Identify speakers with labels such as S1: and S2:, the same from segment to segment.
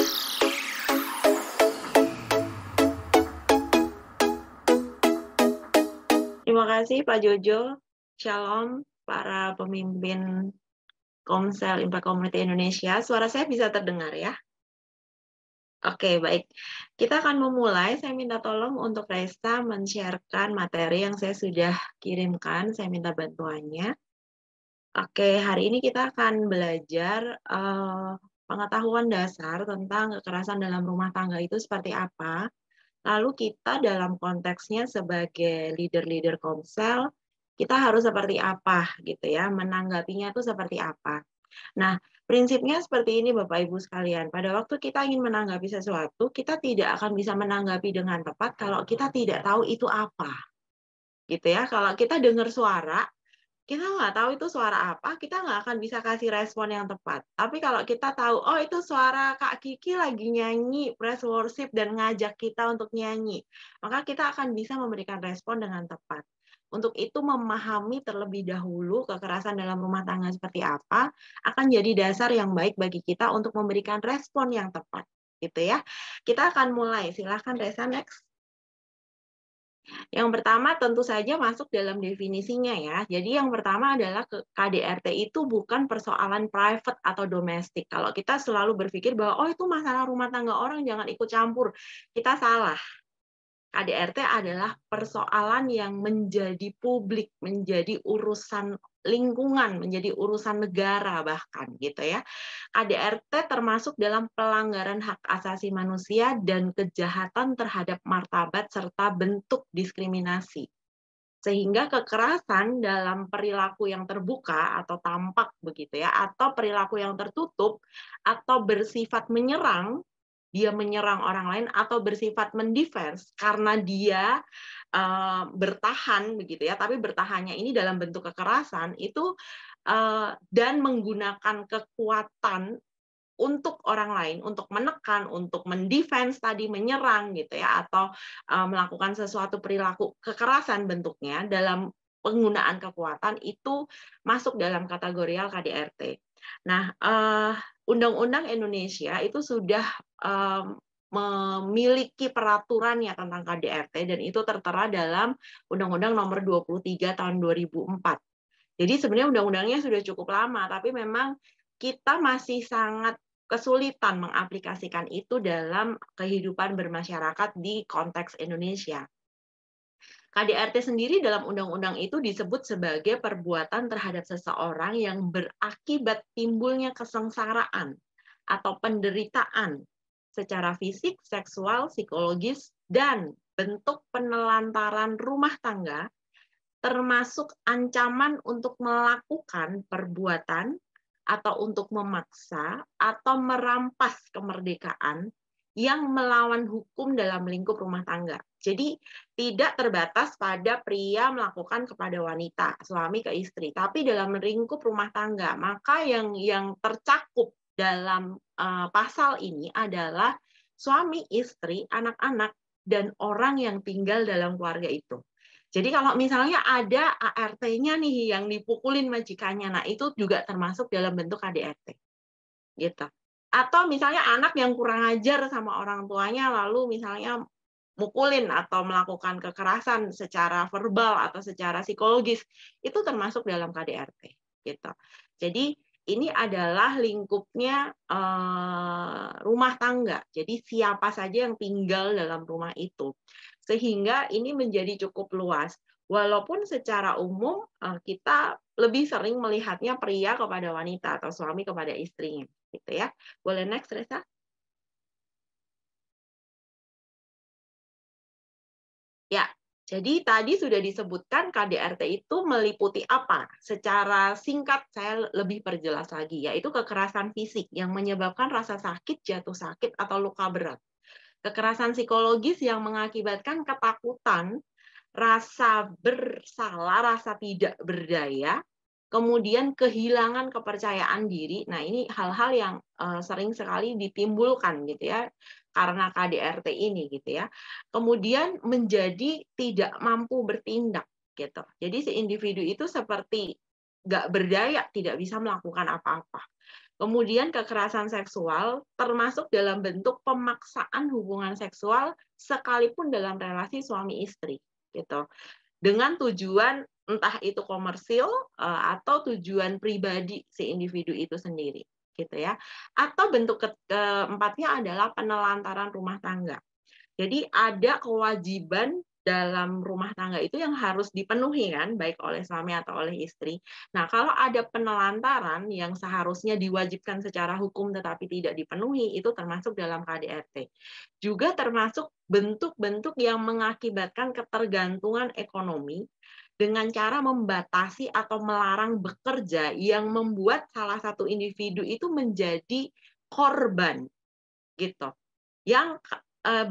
S1: Terima kasih Pak Jojo. Shalom para pemimpin Komsel Impact Community Indonesia. Suara saya bisa terdengar ya? Oke, baik. Kita akan memulai. Saya minta tolong untuk Resta men-sharekan materi yang saya sudah kirimkan. Saya minta bantuannya. Oke, hari ini kita akan belajar pengetahuan dasar tentang kekerasan dalam rumah tangga itu seperti apa. Lalu kita dalam konteksnya sebagai leader-leader Komsel, kita harus seperti apa gitu ya, menanggapinya itu seperti apa. Nah, prinsipnya seperti ini Bapak Ibu sekalian. Pada waktu kita ingin menanggapi sesuatu, kita tidak akan bisa menanggapi dengan tepat kalau kita tidak tahu itu apa. Gitu ya. Kalau kita dengar suara, kita nggak tahu itu suara apa, kita nggak akan bisa kasih respon yang tepat. Tapi kalau kita tahu, oh itu suara Kak Kiki lagi nyanyi, praise worship, dan ngajak kita untuk nyanyi, maka kita akan bisa memberikan respon dengan tepat. Untuk itu memahami terlebih dahulu kekerasan dalam rumah tangga seperti apa, akan jadi dasar yang baik bagi kita untuk memberikan respon yang tepat. Gitu ya. Kita akan mulai, silahkan Reza next. Yang pertama tentu saja masuk dalam definisinya ya. Jadi yang pertama adalah KDRT itu bukan persoalan private atau domestik. Kalau kita selalu berpikir bahwa oh itu masalah rumah tangga orang jangan ikut campur, kita salah. KDRT adalah persoalan yang menjadi publik, menjadi urusan lingkungan, menjadi urusan negara bahkan gitu ya. KDRT termasuk dalam pelanggaran hak asasi manusia dan kejahatan terhadap martabat serta bentuk diskriminasi. Sehingga kekerasan dalam perilaku yang terbuka atau tampak begitu ya, atau perilaku yang tertutup atau bersifat menyerang, dia menyerang orang lain atau bersifat mendefense karena dia bertahan begitu ya, tapi bertahannya ini dalam bentuk kekerasan itu dan menggunakan kekuatan untuk orang lain, untuk menekan, untuk mendefense tadi, menyerang gitu ya, atau melakukan sesuatu perilaku kekerasan bentuknya dalam penggunaan kekuatan itu masuk dalam kategorial KDRT. Nah, Undang-Undang Indonesia itu sudah memiliki peraturannya tentang KDRT dan itu tertera dalam Undang-Undang Nomor 23 Tahun 2004. Jadi sebenarnya undang-undangnya sudah cukup lama, tapi memang kita masih sangat kesulitan mengaplikasikan itu dalam kehidupan bermasyarakat di konteks Indonesia. KDRT sendiri dalam undang-undang itu disebut sebagai perbuatan terhadap seseorang yang berakibat timbulnya kesengsaraan atau penderitaan secara fisik, seksual, psikologis, dan bentuk penelantaran rumah tangga, termasuk ancaman untuk melakukan perbuatan atau untuk memaksa atau merampas kemerdekaan yang melawan hukum dalam lingkup rumah tangga. Jadi tidak terbatas pada pria melakukan kepada wanita, suami ke istri, tapi dalam lingkup rumah tangga. Maka yang tercakup dalam pasal ini adalah suami, istri, anak-anak, dan orang yang tinggal dalam keluarga itu. Jadi kalau misalnya ada ART-nya nih yang dipukulin majikannya, nah itu juga termasuk dalam bentuk KDRT. Gitu. Atau misalnya anak yang kurang ajar sama orang tuanya lalu misalnya mukulin atau melakukan kekerasan secara verbal atau secara psikologis, itu termasuk dalam KDRT. Gitu. Jadi ini adalah lingkupnya rumah tangga. Jadi siapa saja yang tinggal dalam rumah itu. Sehingga ini menjadi cukup luas. Walaupun secara umum kita lebih sering melihatnya pria kepada wanita atau suami kepada istrinya, gitu ya. Boleh next, Reza? Ya, jadi tadi sudah disebutkan KDRT itu meliputi apa? Secara singkat saya lebih perjelas lagi, yaitu kekerasan fisik yang menyebabkan rasa sakit, jatuh sakit, atau luka berat. Kekerasan psikologis yang mengakibatkan ketakutan, rasa bersalah, rasa tidak berdaya, kemudian kehilangan kepercayaan diri. Nah, ini hal-hal yang sering sekali ditimbulkan gitu ya karena KDRT ini gitu ya. Kemudian menjadi tidak mampu bertindak gitu. Jadi si individu itu seperti nggak berdaya, tidak bisa melakukan apa-apa. Kemudian kekerasan seksual termasuk dalam bentuk pemaksaan hubungan seksual sekalipun dalam relasi suami istri gitu. Dengan tujuan entah itu komersil atau tujuan pribadi si individu itu sendiri gitu ya. Atau bentuk keempatnya adalah penelantaran rumah tangga. Jadi ada kewajiban dalam rumah tangga itu yang harus dipenuhi kan, baik oleh suami atau oleh istri. Nah, kalau ada penelantaran yang seharusnya diwajibkan secara hukum tetapi tidak dipenuhi, itu termasuk dalam KDRT. Juga termasuk bentuk-bentuk yang mengakibatkan ketergantungan ekonomi dengan cara membatasi atau melarang bekerja yang membuat salah satu individu itu menjadi korban gitu. Yang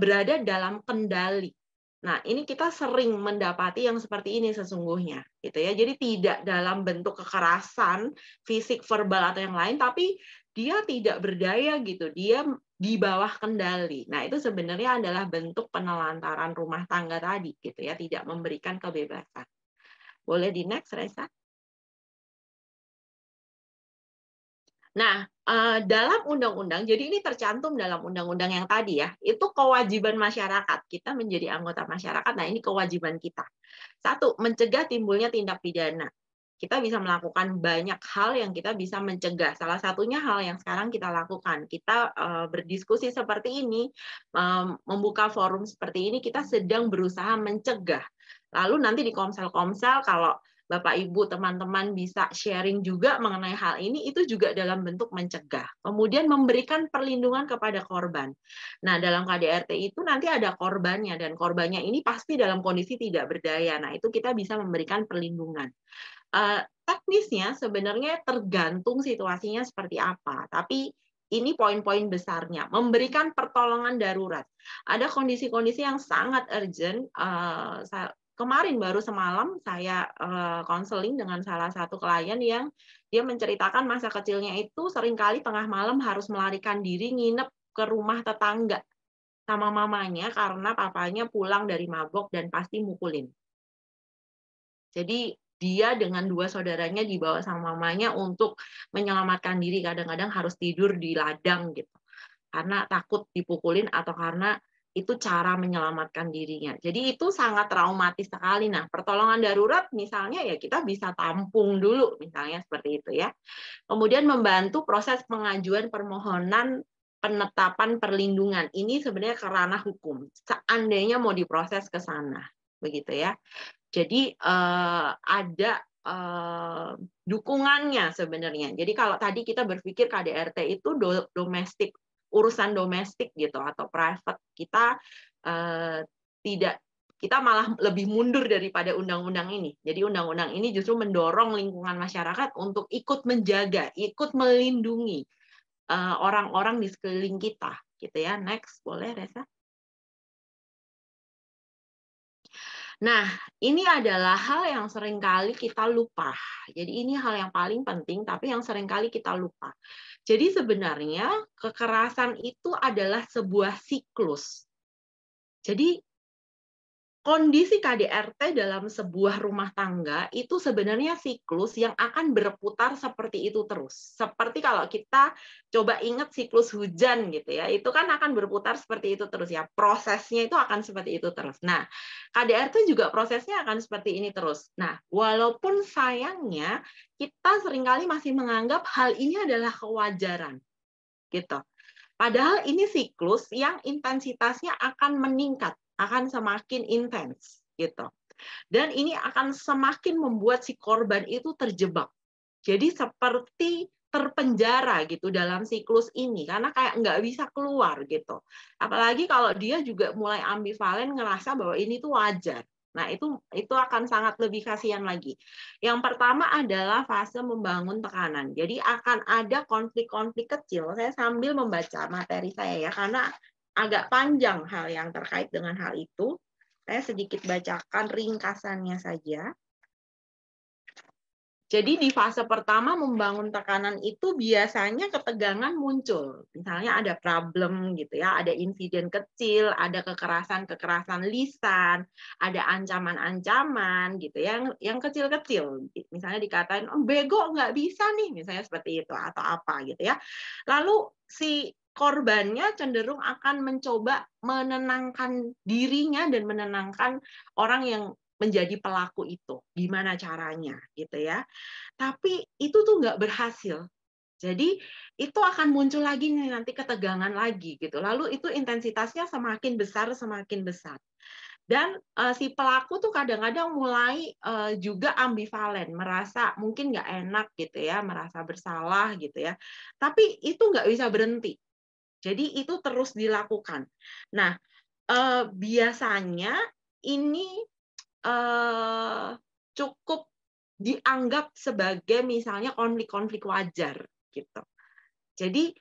S1: berada dalam kendali. Nah, ini kita sering mendapati yang seperti ini sesungguhnya, gitu ya. Jadi tidak dalam bentuk kekerasan fisik, verbal atau yang lain, tapi dia tidak berdaya gitu. Dia di bawah kendali. Nah, itu sebenarnya adalah bentuk penelantaran rumah tangga tadi, gitu ya. Tidak memberikan kebebasan. Boleh di next, Reza? Nah, dalam undang-undang, jadi ini tercantum dalam undang-undang yang tadi ya, itu kewajiban masyarakat. Kita menjadi anggota masyarakat, nah ini kewajiban kita. Satu, mencegah timbulnya tindak pidana. Kita bisa melakukan banyak hal yang kita bisa mencegah. Salah satunya hal yang sekarang kita lakukan. Kita berdiskusi seperti ini, membuka forum seperti ini, kita sedang berusaha mencegah. Lalu nanti di komsel-komsel, kalau Bapak, Ibu, teman-teman bisa sharing juga mengenai hal ini, itu juga dalam bentuk mencegah. Kemudian memberikan perlindungan kepada korban. Nah, dalam KDRT itu nanti ada korbannya, dan korbannya ini pasti dalam kondisi tidak berdaya. Nah, itu kita bisa memberikan perlindungan. Teknisnya sebenarnya tergantung situasinya seperti apa, tapi ini poin-poin besarnya. Memberikan pertolongan darurat. Ada kondisi-kondisi yang sangat urgent. Kemarin baru semalam saya konseling dengan salah satu klien yang dia menceritakan masa kecilnya itu seringkali tengah malam harus melarikan diri nginep ke rumah tetangga sama mamanya karena papanya pulang dari mabok dan pasti mukulin. Jadi dia dengan dua saudaranya dibawa sama mamanya untuk menyelamatkan diri. Kadang-kadang harus tidur di ladang gitu. Karena takut dipukulin atau karena itu cara menyelamatkan dirinya. Jadi itu sangat traumatis sekali. Nah, pertolongan darurat misalnya ya kita bisa tampung dulu, misalnya seperti itu ya. Kemudian membantu proses pengajuan permohonan penetapan perlindungan. Ini sebenarnya ke ranah hukum. Seandainya mau diproses ke sana, begitu ya. Jadi ada dukungannya sebenarnya. Jadi kalau tadi kita berpikir KDRT itu domestik, urusan domestik gitu atau private, kita tidak, kita malah lebih mundur daripada undang-undang ini. Jadi undang-undang ini justru mendorong lingkungan masyarakat untuk ikut menjaga, ikut melindungi orang-orang di sekeliling kita, gitu ya. Next, boleh Reza? Nah, ini adalah hal yang seringkali kita lupa. Jadi ini hal yang paling penting, tapi yang seringkali kita lupa. Jadi sebenarnya kekerasan itu adalah sebuah siklus. Jadi kondisi KDRT dalam sebuah rumah tangga itu sebenarnya siklus yang akan berputar seperti itu terus. Seperti kalau kita coba ingat siklus hujan gitu ya, itu kan akan berputar seperti itu terus ya. Prosesnya itu akan seperti itu terus. Nah, KDRT juga prosesnya akan seperti ini terus. Nah, walaupun sayangnya kita seringkali masih menganggap hal ini adalah kewajaran gitu. Padahal ini siklus yang intensitasnya akan meningkat, akan semakin intens gitu. Dan ini akan semakin membuat si korban itu terjebak. Jadi seperti terpenjara gitu dalam siklus ini karena kayak nggak bisa keluar gitu. Apalagi kalau dia juga mulai ambivalen ngerasa bahwa ini tuh wajar. Nah, itu akan sangat lebih kasihan lagi. Yang pertama adalah fase membangun tekanan. Jadi akan ada konflik-konflik kecil. Saya sambil membaca materi saya ya, karena agak panjang hal yang terkait dengan hal itu. Saya sedikit bacakan ringkasannya saja. Jadi di fase pertama membangun tekanan itu biasanya ketegangan muncul. Misalnya ada problem gitu ya, ada insiden kecil, ada kekerasan lisan, ada ancaman-ancaman gitu ya, yang kecil-kecil. Misalnya dikatain, oh, bego nggak bisa nih, misalnya seperti itu atau apa gitu ya. Lalu si korbannya cenderung akan mencoba menenangkan dirinya dan menenangkan orang yang menjadi pelaku itu. Gimana caranya gitu ya. Tapi itu tuh nggak berhasil. Jadi itu akan muncul lagi nih nanti ketegangan lagi gitu. Lalu itu intensitasnya semakin besar semakin besar. Dan si pelaku tuh kadang-kadang mulai juga ambivalen, merasa mungkin nggak enak gitu ya, merasa bersalah gitu ya. Tapi itu nggak bisa berhenti. Jadi itu terus dilakukan. Nah, biasanya ini cukup dianggap sebagai misalnya konflik-konflik wajar gitu. Jadi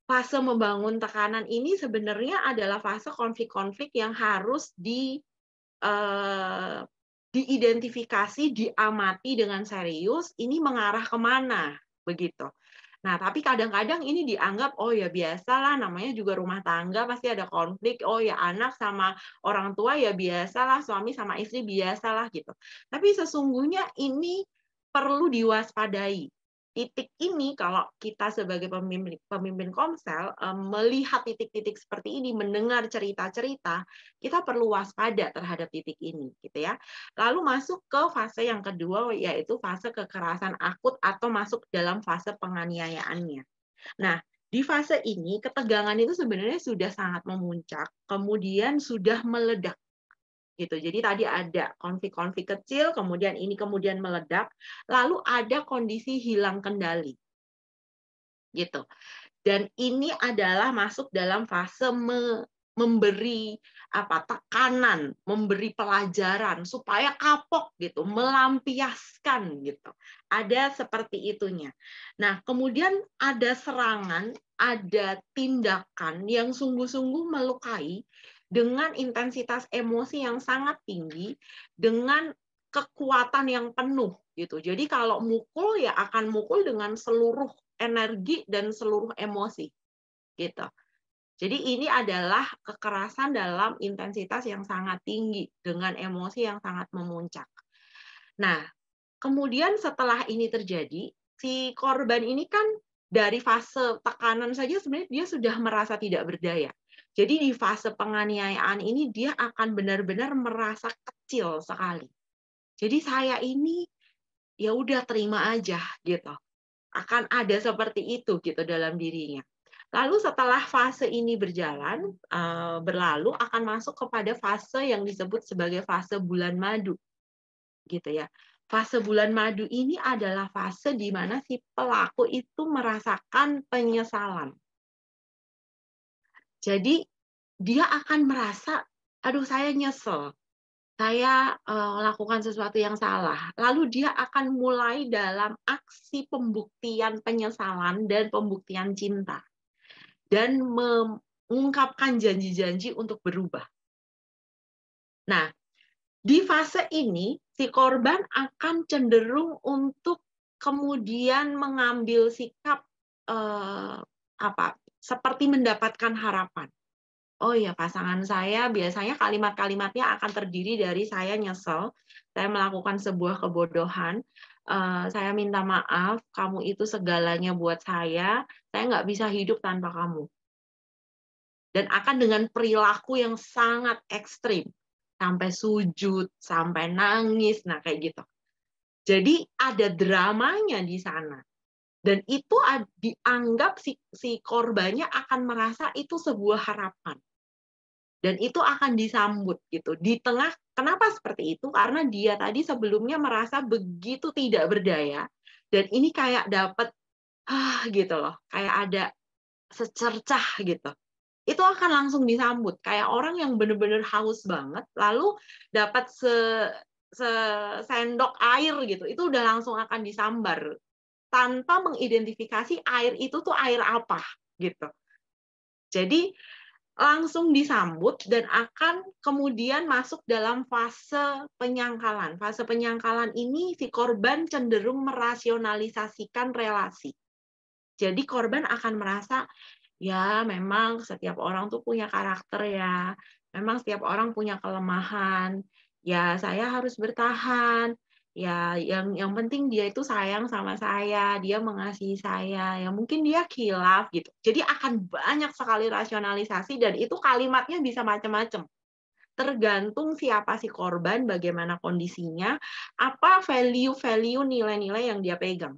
S1: fase membangun tekanan ini sebenarnya adalah fase konflik-konflik yang harus diidentifikasi, diamati dengan serius, ini mengarah kemana begitu. Nah, tapi kadang-kadang ini dianggap, oh ya biasalah, namanya juga rumah tangga pasti ada konflik, oh ya anak sama orang tua ya biasalah, suami sama istri biasalah gitu. Tapi sesungguhnya ini perlu diwaspadai. Titik ini kalau kita sebagai pemimpin Komsel melihat titik-titik seperti ini, mendengar cerita-cerita, kita perlu waspada terhadap titik ini, gitu ya. Lalu masuk ke fase yang kedua, yaitu fase kekerasan akut atau masuk dalam fase penganiayaannya. Nah, di fase ini ketegangan itu sebenarnya sudah sangat memuncak, kemudian sudah meledak. Gitu. Jadi tadi ada konflik-konflik kecil, kemudian ini kemudian meledak, lalu ada kondisi hilang kendali. Gitu. Dan ini adalah masuk dalam fase memberi tekanan, memberi pelajaran supaya kapok gitu, melampiaskan gitu. Ada seperti itunya. Nah, kemudian ada serangan, ada tindakan yang sungguh-sungguh melukai dengan intensitas emosi yang sangat tinggi, dengan kekuatan yang penuh gitu. Jadi kalau mukul ya akan mukul dengan seluruh energi dan seluruh emosi gitu. Jadi ini adalah kekerasan dalam intensitas yang sangat tinggi dengan emosi yang sangat memuncak. Nah, kemudian setelah ini terjadi, si korban ini kan dari fase tekanan saja sebenarnya dia sudah merasa tidak berdaya. Jadi di fase penganiayaan ini dia akan benar-benar merasa kecil sekali. Jadi saya ini ya udah terima aja gitu. Akan ada seperti itu gitu dalam dirinya. Lalu setelah fase ini berlalu akan masuk kepada fase yang disebut sebagai fase bulan madu. Gitu ya. Fase bulan madu ini adalah fase di mana si pelaku itu merasakan penyesalan. Jadi dia akan merasa, aduh saya nyesel, saya lakukan sesuatu yang salah. Lalu dia akan mulai dalam aksi pembuktian penyesalan dan pembuktian cinta. Dan mengungkapkan janji-janji untuk berubah. Nah, di fase ini, si korban akan cenderung untuk kemudian mengambil sikap seperti mendapatkan harapan. Oh ya, pasangan saya biasanya kalimat-kalimatnya akan terdiri dari saya nyesel, saya melakukan sebuah kebodohan, saya minta maaf, kamu itu segalanya buat saya nggak bisa hidup tanpa kamu. Dan akan dengan perilaku yang sangat ekstrim, sampai sujud, sampai nangis, nah kayak gitu. Jadi ada dramanya di sana. Dan itu dianggap si korbannya akan merasa itu sebuah harapan. Dan itu akan disambut gitu. Di tengah, kenapa seperti itu? Karena dia tadi sebelumnya merasa begitu tidak berdaya, dan ini kayak dapat, gitu loh, kayak ada secercah gitu. Itu akan langsung disambut. Kayak orang yang benar-benar haus banget, lalu dapat sendok air gitu, itu udah langsung akan disambar. Tanpa mengidentifikasi air itu tuh air apa gitu. Jadi langsung disambut dan akan kemudian masuk dalam fase penyangkalan. Fase penyangkalan ini si korban cenderung merasionalisasikan relasi. Jadi korban akan merasa, ya memang setiap orang tuh punya karakter ya, memang setiap orang punya kelemahan, ya saya harus bertahan, ya yang penting dia itu sayang sama saya, dia mengasihi saya, ya mungkin dia khilaf gitu. Jadi akan banyak sekali rasionalisasi dan itu kalimatnya bisa macam-macam. Tergantung siapa si korban, bagaimana kondisinya, apa value-value, nilai-nilai yang dia pegang.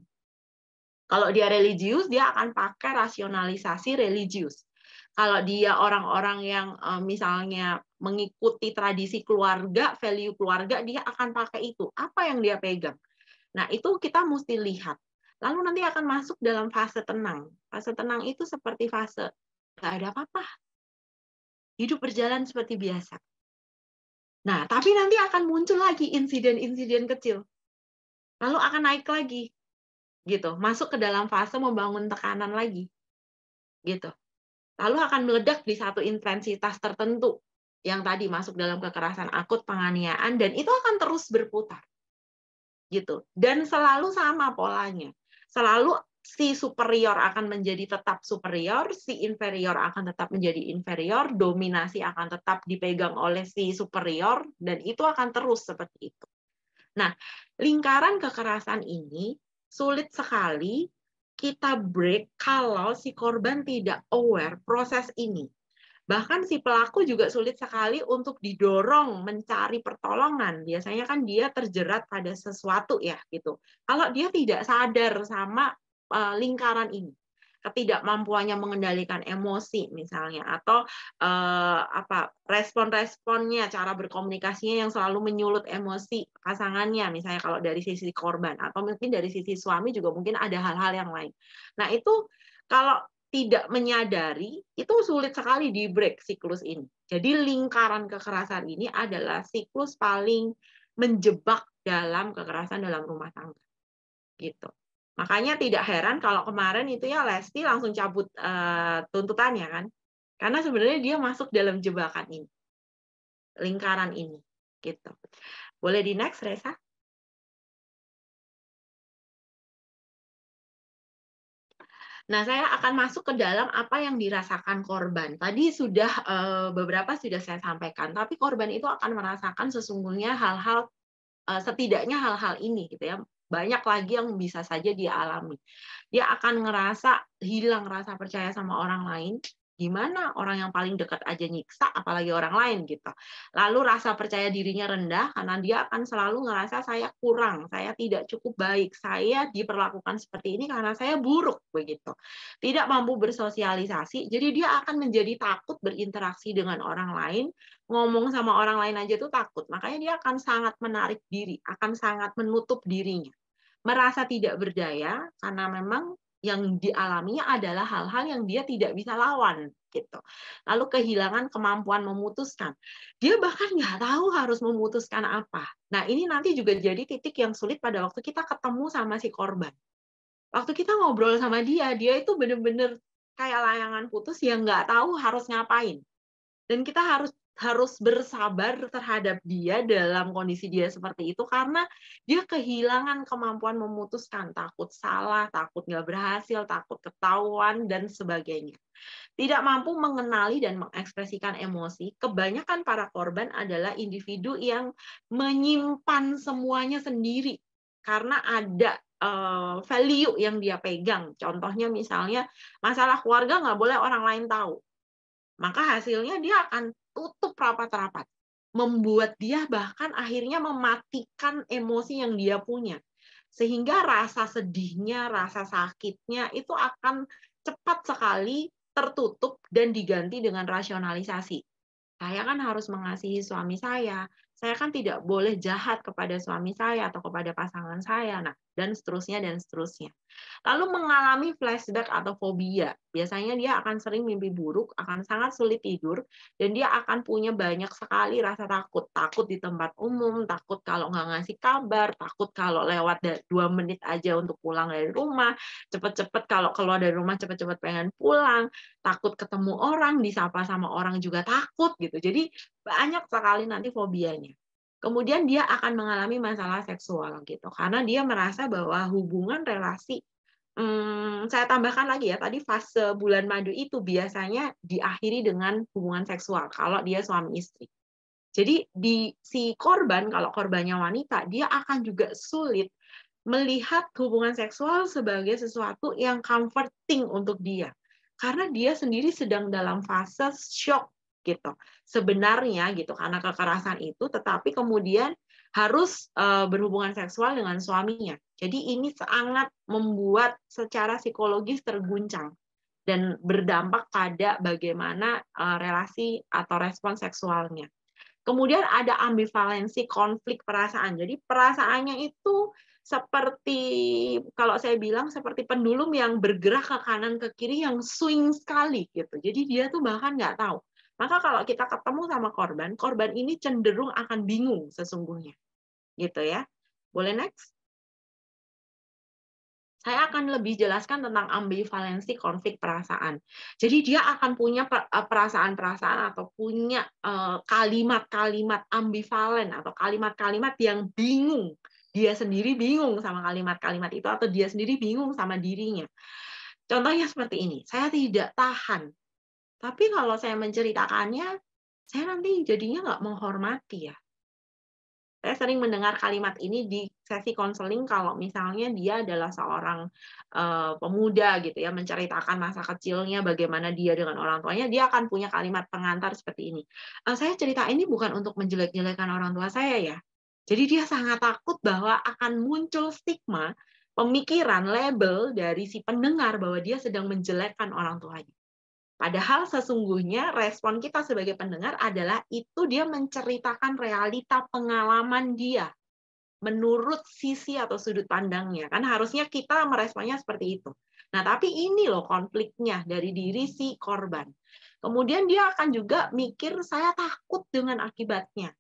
S1: Kalau dia religius, dia akan pakai rasionalisasi religius. Kalau dia orang-orang yang misalnya mengikuti tradisi keluarga, value keluarga, dia akan pakai itu. Apa yang dia pegang? Nah, itu kita mesti lihat. Lalu nanti akan masuk dalam fase tenang. Fase tenang itu seperti fase, nggak ada apa-apa. Hidup berjalan seperti biasa. Nah, tapi nanti akan muncul lagi insiden-insiden kecil. Lalu akan naik lagi. Gitu, masuk ke dalam fase membangun tekanan lagi. Gitu. Lalu akan meledak di satu intensitas tertentu yang tadi masuk dalam kekerasan akut, penganiayaan, dan itu akan terus berputar. Gitu. Dan selalu sama polanya. Selalu si superior akan menjadi tetap superior, si inferior akan tetap menjadi inferior, dominasi akan tetap dipegang oleh si superior, dan itu akan terus seperti itu. Nah, lingkaran kekerasan ini sulit sekali kita break kalau si korban tidak aware proses ini. Bahkan si pelaku juga sulit sekali untuk didorong mencari pertolongan. Biasanya kan dia terjerat pada sesuatu ya gitu. Kalau dia tidak sadar sama lingkaran ini, ketidakmampuannya mengendalikan emosi misalnya, atau respon-responnya, cara berkomunikasinya yang selalu menyulut emosi pasangannya, misalnya kalau dari sisi korban, atau mungkin dari sisi suami juga mungkin ada hal-hal yang lain. Nah itu kalau tidak menyadari, itu sulit sekali di-break siklus ini. Jadi lingkaran kekerasan ini adalah siklus paling menjebak dalam kekerasan dalam rumah tangga. Gitu. Makanya tidak heran kalau kemarin itu ya Lesti langsung cabut tuntutannya kan. Karena sebenarnya dia masuk dalam jebakan ini. Lingkaran ini. Gitu. Boleh di next, Reza? Nah, saya akan masuk ke dalam apa yang dirasakan korban. Tadi sudah beberapa sudah saya sampaikan, tapi korban itu akan merasakan sesungguhnya hal-hal setidaknya hal-hal ini gitu ya. Banyak lagi yang bisa saja dia alami. Dia akan ngerasa hilang rasa percaya sama orang lain. Gimana orang yang paling dekat aja nyiksa, apalagi orang lain gitu. Lalu rasa percaya dirinya rendah karena dia akan selalu ngerasa saya kurang, saya tidak cukup baik, saya diperlakukan seperti ini karena saya buruk begitu. Tidak mampu bersosialisasi, jadi dia akan menjadi takut berinteraksi dengan orang lain, ngomong sama orang lain aja tuh takut. Makanya dia akan sangat menarik diri, akan sangat menutup dirinya. Merasa tidak berdaya karena memang yang dialaminya adalah hal-hal yang dia tidak bisa lawan gitu. Lalu kehilangan kemampuan memutuskan. Dia bahkan nggak tahu harus memutuskan apa. Nah, ini nanti juga jadi titik yang sulit pada waktu kita ketemu sama si korban. Waktu kita ngobrol sama dia, dia itu bener-bener kayak layangan putus yang nggak tahu harus ngapain. Dan kita harus bersabar terhadap dia dalam kondisi dia seperti itu karena dia kehilangan kemampuan memutuskan, takut salah, takut nggak berhasil, takut ketahuan, dan sebagainya. Tidak mampu mengenali dan mengekspresikan emosi, kebanyakan para korban adalah individu yang menyimpan semuanya sendiri karena ada value yang dia pegang. Contohnya misalnya masalah keluarga nggak boleh orang lain tahu. Maka hasilnya dia akan tutup rapat-rapat. Membuat dia bahkan akhirnya mematikan emosi yang dia punya. Sehingga rasa sedihnya, rasa sakitnya itu akan cepat sekali tertutup dan diganti dengan rasionalisasi. Saya kan harus mengasihi suami saya kan tidak boleh jahat kepada suami saya atau kepada pasangan saya. Nah, dan seterusnya dan seterusnya. Lalu mengalami flashback atau fobia. Biasanya dia akan sering mimpi buruk, akan sangat sulit tidur, dan dia akan punya banyak sekali rasa takut. Takut di tempat umum, takut kalau nggak ngasih kabar, takut kalau lewat 2 menit aja untuk pulang dari rumah, cepet-cepet kalau keluar dari rumah cepet-cepet pengen pulang, takut ketemu orang, disapa sama orang juga takut gitu. Jadi banyak sekali nanti fobianya. Kemudian dia akan mengalami masalah seksual gitu, karena dia merasa bahwa hubungan relasi, saya tambahkan lagi ya, tadi fase bulan madu itu biasanya diakhiri dengan hubungan seksual kalau dia suami istri. Jadi si korban, kalau korbannya wanita, dia akan juga sulit melihat hubungan seksual sebagai sesuatu yang comforting untuk dia. Karena dia sendiri sedang dalam fase shock gitu. Sebenarnya gitu karena kekerasan itu, tetapi kemudian harus berhubungan seksual dengan suaminya. Jadi ini sangat membuat secara psikologis terguncang dan berdampak pada bagaimana relasi atau respon seksualnya. Kemudian ada ambivalensi konflik perasaan. Jadi perasaannya itu seperti, kalau saya bilang seperti pendulum yang bergerak ke kanan ke kiri yang swing sekali gitu. Jadi dia tuh bahkan nggak tahu. Maka kalau kita ketemu sama korban, korban ini cenderung akan bingung sesungguhnya. Gitu ya. Boleh next? Saya akan lebih jelaskan tentang ambivalensi konflik perasaan. Jadi dia akan punya perasaan-perasaan atau punya kalimat-kalimat ambivalen atau kalimat-kalimat yang bingung. Dia sendiri bingung sama kalimat-kalimat itu atau dia sendiri bingung sama dirinya. Contohnya seperti ini, saya tidak tahan. Tapi kalau saya menceritakannya, saya nanti jadinya nggak menghormati ya. Saya sering mendengar kalimat ini di sesi konseling kalau misalnya dia adalah seorang pemuda gitu ya, menceritakan masa kecilnya, bagaimana dia dengan orang tuanya, dia akan punya kalimat pengantar seperti ini. Saya cerita ini bukan untuk menjelek-jelekan orang tua saya ya. Jadi dia sangat takut bahwa akan muncul stigma, pemikiran, label dari si pendengar bahwa dia sedang menjelekkan orang tuanya. Padahal sesungguhnya respon kita sebagai pendengar adalah itu dia menceritakan realita pengalaman dia menurut sisi atau sudut pandangnya. Kan harusnya kita meresponnya seperti itu. Nah, tapi ini loh konfliknya dari diri si korban. Kemudian dia akan juga mikir saya takut dengan akibatnya.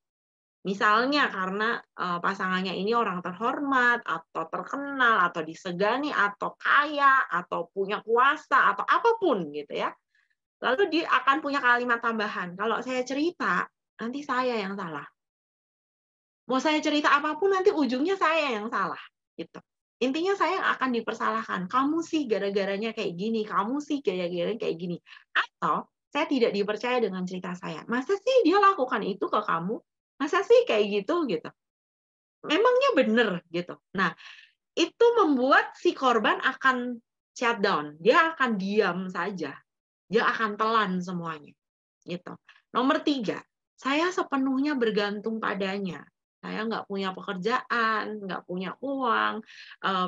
S1: Misalnya karena pasangannya ini orang terhormat atau terkenal atau disegani atau kaya atau punya kuasa atau apapun gitu ya. Lalu dia akan punya kalimat tambahan, "Kalau saya cerita, nanti saya yang salah. Mau saya cerita apapun nanti ujungnya saya yang salah." Gitu. Intinya saya yang akan dipersalahkan, "Kamu sih gara-garanya kayak gini, kamu sih gaya-gayanya kayak gini." Atau saya tidak dipercaya dengan cerita saya, "Masa sih dia lakukan itu ke kamu? Masa sih kayak gitu?" Gitu. Memangnya bener gitu. Nah, itu membuat si korban akan shutdown, dia akan diam saja. Dia akan telan semuanya, gitu. Nomor 3, saya sepenuhnya bergantung padanya. Saya nggak punya pekerjaan, nggak punya uang,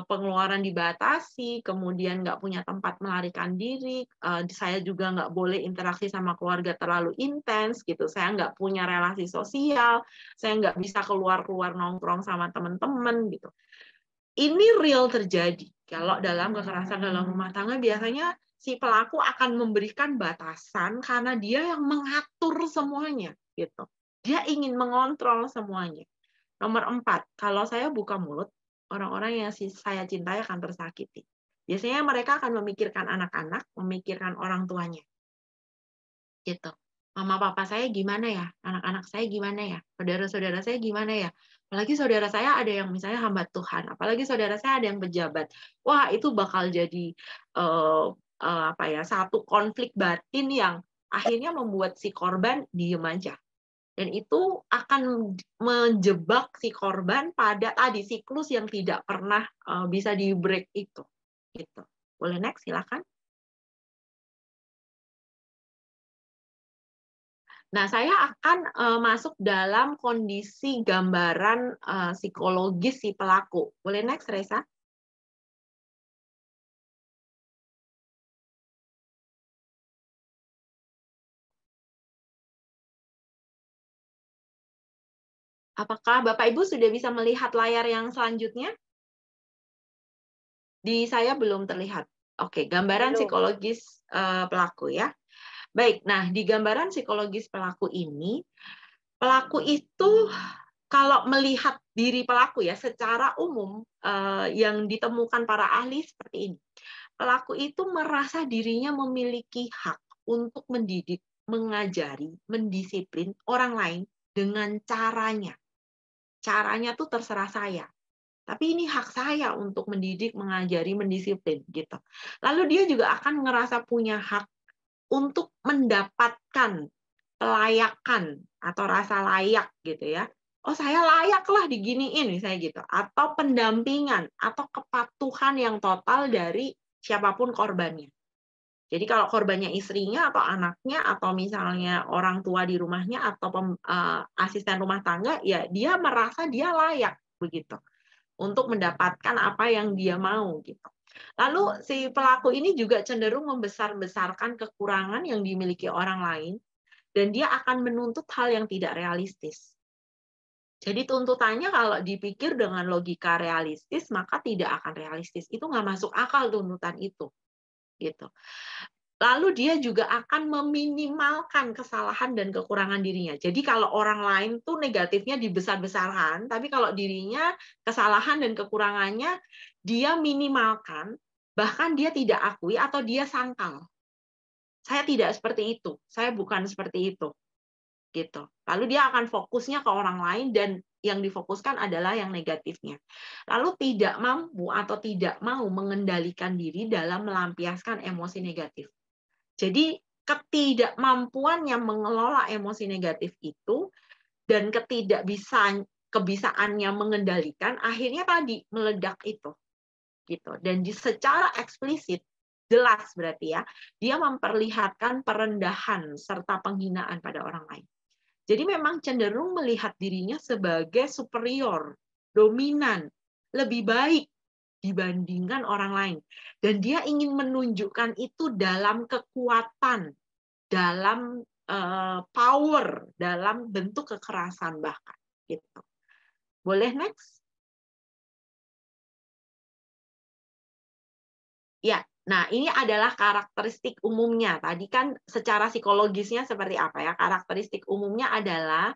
S1: pengeluaran dibatasi, kemudian nggak punya tempat melarikan diri, saya juga nggak boleh interaksi sama keluarga terlalu intens, gitu. Saya nggak punya relasi sosial, saya nggak bisa keluar-keluar nongkrong sama teman-teman, gitu. Ini real terjadi. Kalau dalam kekerasan dalam rumah tangga biasanya si pelaku akan memberikan batasan karena dia yang mengatur semuanya, gitu. Dia ingin mengontrol semuanya. Nomor 4, kalau saya buka mulut, orang-orang yang saya cintai akan tersakiti. Biasanya mereka akan memikirkan anak-anak, memikirkan orang tuanya. Gitu. Mama papa saya gimana ya? Anak-anak saya gimana ya? Saudara-saudara saya gimana ya? Apalagi saudara saya ada yang misalnya hamba Tuhan, apalagi saudara saya ada yang pejabat. Wah, itu bakal jadi apa ya, satu konflik batin yang akhirnya membuat si korban diem aja. Dan itu akan menjebak si korban pada tadi siklus yang tidak pernah bisa di-break itu. Gitu. Boleh next, silakan. Nah, saya akan masuk dalam kondisi gambaran psikologis si pelaku. Boleh next, Reza? Apakah Bapak Ibu sudah bisa melihat layar yang selanjutnya? Di saya belum terlihat. Oke, gambaran
S2: Belum.
S1: psikologis pelaku ya. Baik, nah di gambaran psikologis pelaku ini, pelaku itu kalau melihat diri pelaku ya secara umum yang ditemukan para ahli seperti ini. Pelaku itu merasa dirinya memiliki hak untuk mendidik, mengajari, mendisiplin orang lain dengan caranya. Caranya tuh terserah saya. Tapi ini hak saya untuk mendidik, mengajari, mendisiplin gitu. Lalu dia juga akan ngerasa punya hak untuk mendapatkan kelayakan atau rasa layak gitu ya. Oh, saya layaklah diginiin misalnya gitu. Atau pendampingan atau kepatuhan yang total dari siapapun korbannya. Jadi kalau korbannya istrinya atau anaknya atau misalnya orang tua di rumahnya atau asisten rumah tangga, ya dia merasa dia layak begitu untuk mendapatkan apa yang dia mau gitu. Lalu si pelaku ini juga cenderung membesar-besarkan kekurangan yang dimiliki orang lain dan dia akan menuntut hal yang tidak realistis. Jadi tuntutannya kalau dipikir dengan logika realistis maka tidak akan realistis. Itu nggak masuk akal tuntutan itu gitu. Lalu dia juga akan meminimalkan kesalahan dan kekurangan dirinya. Jadi kalau orang lain tuh negatifnya dibesar-besarkan, tapi kalau dirinya kesalahan dan kekurangannya dia minimalkan, bahkan dia tidak akui atau dia sangkal. Saya tidak seperti itu, saya bukan seperti itu, gitu. Lalu dia akan fokusnya ke orang lain dan yang difokuskan adalah yang negatifnya. Lalu tidak mampu atau tidak mau mengendalikan diri dalam melampiaskan emosi negatif. Jadi ketidakmampuannya mengelola emosi negatif itu dan kebisaannya mengendalikan akhirnya tadi meledak itu gitu. Dan secara eksplisit jelas berarti ya dia memperlihatkan perendahan serta penghinaan pada orang lain. Jadi memang cenderung melihat dirinya sebagai superior, dominan, lebih baik dibandingkan orang lain. Dan dia ingin menunjukkan itu dalam kekuatan, dalam power, dalam bentuk kekerasan bahkan. Gitu. Boleh next? Ya, nah ini adalah karakteristik umumnya. Tadi kan secara psikologisnya seperti apa ya? Karakteristik umumnya adalah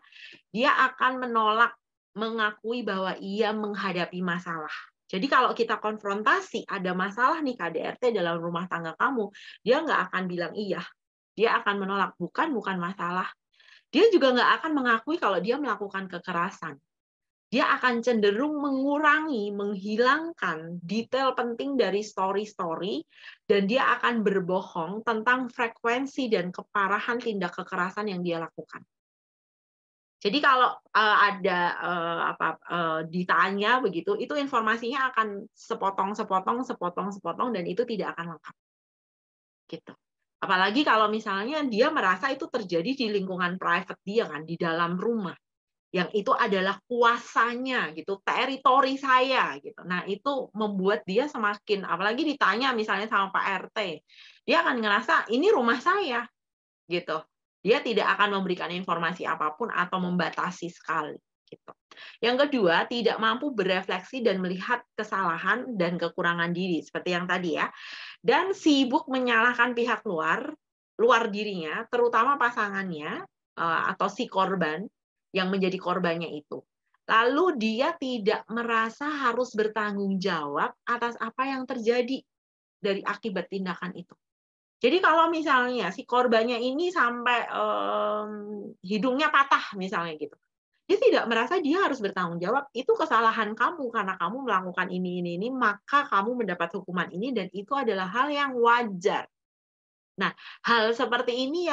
S1: dia akan menolak mengakui bahwa ia menghadapi masalah. Jadi kalau kita konfrontasi, ada masalah nih KDRT dalam rumah tangga kamu, dia nggak akan bilang iya. Dia akan menolak, bukan masalah. Dia juga nggak akan mengakui kalau dia melakukan kekerasan. Dia akan cenderung mengurangi, menghilangkan detail penting dari story-story, dan dia akan berbohong tentang frekuensi dan keparahan tindak kekerasan yang dia lakukan. Jadi kalau ada ditanya begitu, itu informasinya akan sepotong, dan itu tidak akan lengkap. Gitu. Apalagi kalau misalnya dia merasa itu terjadi di lingkungan private dia kan, di dalam rumah. Yang itu adalah kuasanya gitu, teritori saya gitu. Nah, itu membuat dia semakin apalagi ditanya misalnya sama Pak RT, dia akan ngerasa ini rumah saya gitu. Dia tidak akan memberikan informasi apapun atau membatasi sekali gitu. Yang kedua, tidak mampu berefleksi dan melihat kesalahan dan kekurangan diri seperti yang tadi ya. Dan sibuk menyalahkan pihak luar dirinya, terutama pasangannya atau si korban yang menjadi korbannya itu. Lalu dia tidak merasa harus bertanggung jawab atas apa yang terjadi dari akibat tindakan itu. Jadi kalau misalnya si korbannya ini sampai hidungnya patah misalnya gitu, dia tidak merasa dia harus bertanggung jawab. Itu kesalahan kamu karena kamu melakukan ini, maka kamu mendapat hukuman ini dan itu adalah hal yang wajar. Nah, hal seperti ini